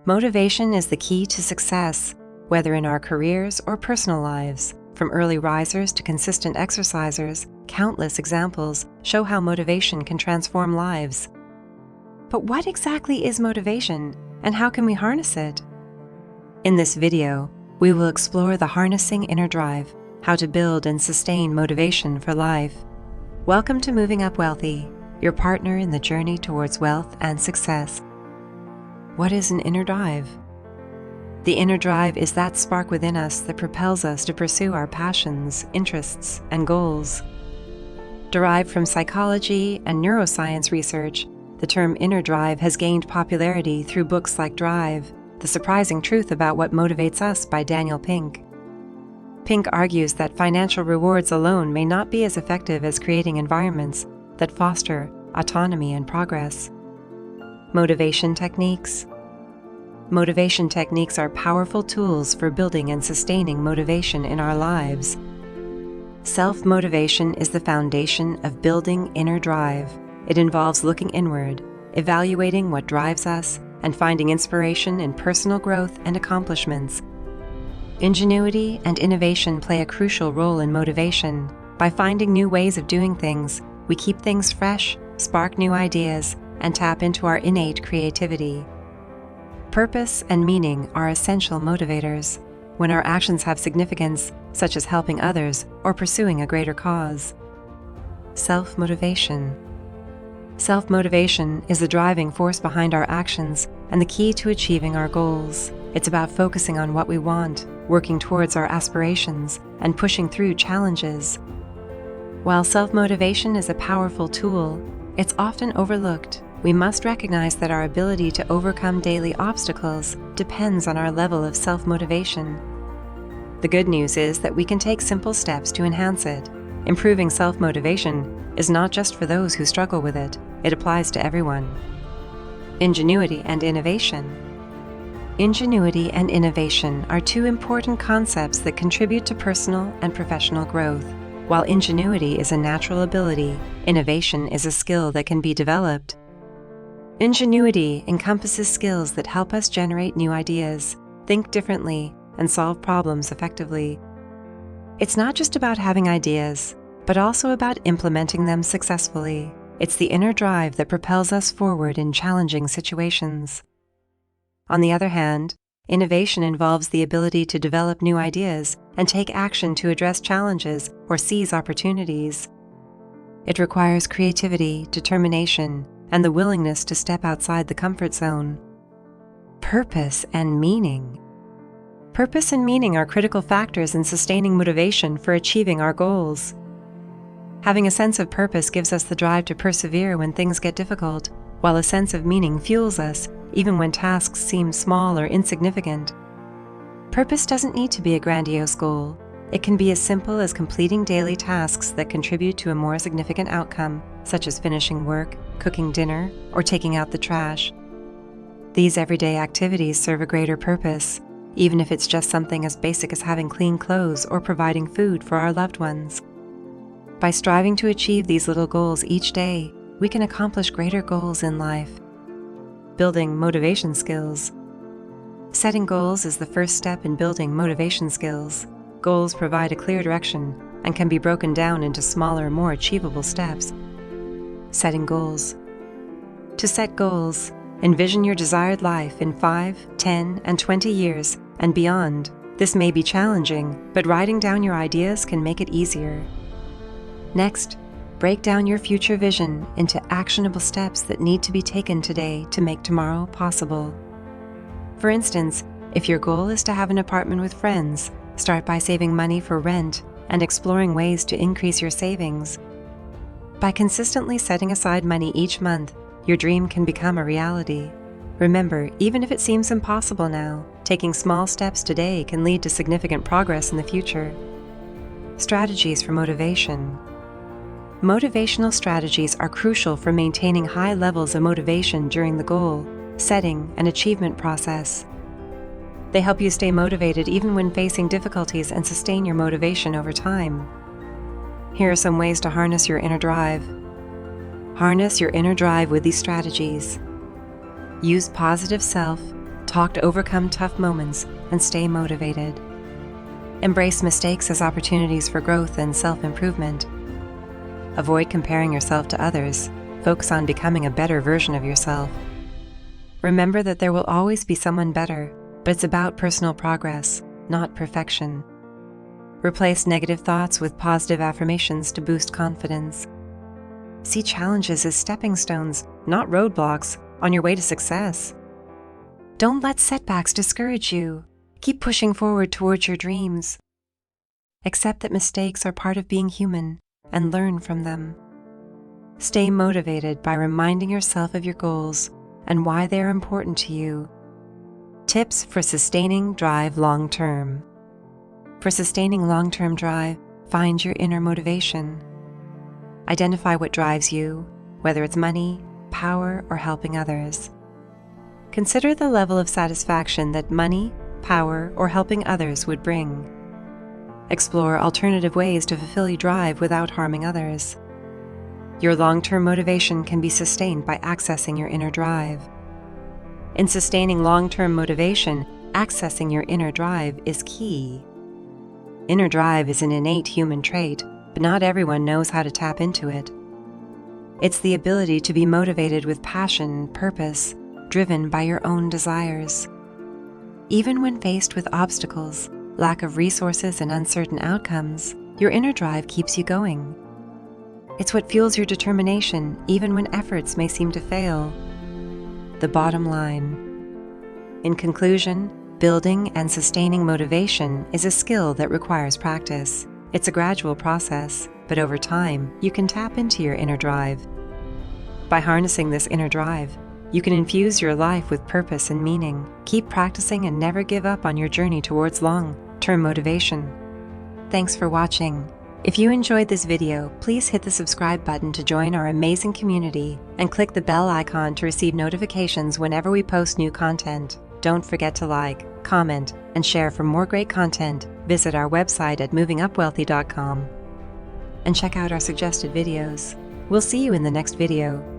Motivation is the key to success, whether in our careers or personal lives. From early risers to consistent exercisers, countless examples show how motivation can transform lives. But what exactly is motivation, and how can we harness it? In this video, we will explore the harnessing inner drive, how to build and sustain motivation for life. Welcome to Moving Up Wealthy, your partner in the journey towards wealth and success. What is an inner drive? The inner drive is that spark within us that propels us to pursue our passions, interests, and goals. Derived from psychology and neuroscience research, the term inner drive has gained popularity through books like Drive, The Surprising Truth About What Motivates Us by Daniel Pink. Pink argues that financial rewards alone may not be as effective as creating environments that foster autonomy and progress. Motivation techniques. Motivation techniques are powerful tools for building and sustaining motivation in our lives. Self-motivation is the foundation of building inner drive. It involves looking inward, evaluating what drives us, and finding inspiration in personal growth and accomplishments. Ingenuity and innovation play a crucial role in motivation. By finding new ways of doing things, we keep things fresh, spark new ideas, and tap into our innate creativity. Purpose and meaning are essential motivators when our actions have significance, such as helping others or pursuing a greater cause. Self-motivation. Self-motivation is the driving force behind our actions and the key to achieving our goals. It's about focusing on what we want, working towards our aspirations, and pushing through challenges. While self-motivation is a powerful tool, it's often overlooked. We must recognize that our ability to overcome daily obstacles depends on our level of self-motivation. The good news is that we can take simple steps to enhance it. Improving self-motivation is not just for those who struggle with it, it applies to everyone. Ingenuity and innovation. Ingenuity and innovation are two important concepts that contribute to personal and professional growth. While ingenuity is a natural ability, innovation is a skill that can be developed. Ingenuity encompasses skills that help us generate new ideas, think differently, and solve problems effectively. It's not just about having ideas, but also about implementing them successfully. It's the inner drive that propels us forward in challenging situations. On the other hand, innovation involves the ability to develop new ideas and take action to address challenges or seize opportunities. It requires creativity, determination, and the willingness to step outside the comfort zone. Purpose and meaning. Purpose and meaning are critical factors in sustaining motivation for achieving our goals. Having a sense of purpose gives us the drive to persevere when things get difficult, while a sense of meaning fuels us even when tasks seem small or insignificant. Purpose doesn't need to be a grandiose goal. It can be as simple as completing daily tasks that contribute to a more significant outcome, such as finishing work, cooking dinner, or taking out the trash. These everyday activities serve a greater purpose, even if it's just something as basic as having clean clothes or providing food for our loved ones. By striving to achieve these little goals each day, we can accomplish greater goals in life. Building motivation skills. Setting goals is the first step in building motivation skills. Goals provide a clear direction and can be broken down into smaller, more achievable steps. Setting goals. To set goals, envision your desired life in 5, 10, and 20 years and beyond. This may be challenging, but writing down your ideas can make it easier. Next, break down your future vision into actionable steps that need to be taken today to make tomorrow possible. For instance, if your goal is to have an apartment with friends, start by saving money for rent and exploring ways to increase your savings. By consistently setting aside money each month, your dream can become a reality. Remember, even if it seems impossible now, taking small steps today can lead to significant progress in the future. Strategies for motivation. Motivational strategies are crucial for maintaining high levels of motivation during the goal setting and achievement process. They help you stay motivated even when facing difficulties and sustain your motivation over time. Here are some ways to harness your inner drive. Harness your inner drive with these strategies. Use positive self-talk Talk to overcome tough moments and stay motivated. Embrace mistakes as opportunities for growth and self-improvement. Avoid comparing yourself to others. Focus on becoming a better version of yourself. Remember that there will always be someone better, but it's about personal progress, not perfection. Replace negative thoughts with positive affirmations to boost confidence. See challenges as stepping stones, not roadblocks, on your way to success. Don't let setbacks discourage you. Keep pushing forward towards your dreams. Accept that mistakes are part of being human and learn from them. Stay motivated by reminding yourself of your goals and why they are important to you. Tips for sustaining drive long-term. For sustaining long-term drive, find your inner motivation. Identify what drives you, whether it's money, power, or helping others. Consider the level of satisfaction that money, power, or helping others would bring. Explore alternative ways to fulfill your drive without harming others. Your long-term motivation can be sustained by accessing your inner drive. In sustaining long-term motivation, accessing your inner drive is key. Inner drive is an innate human trait, but not everyone knows how to tap into it. It's the ability to be motivated with passion, purpose, driven by your own desires. Even when faced with obstacles, lack of resources, and uncertain outcomes, your inner drive keeps you going. It's what fuels your determination, even when efforts may seem to fail. The bottom line. In conclusion, building and sustaining motivation is a skill that requires practice. It's a gradual process, but over time, you can tap into your inner drive. By harnessing this inner drive, you can infuse your life with purpose and meaning. Keep practicing and never give up on your journey towards long-term motivation. Thanks for watching. If you enjoyed this video, please hit the subscribe button to join our amazing community and click the bell icon to receive notifications whenever we post new content. Don't forget to like, comment, and share for more great content. Visit our website at movingupwealthy.com and check out our suggested videos. We'll see you in the next video.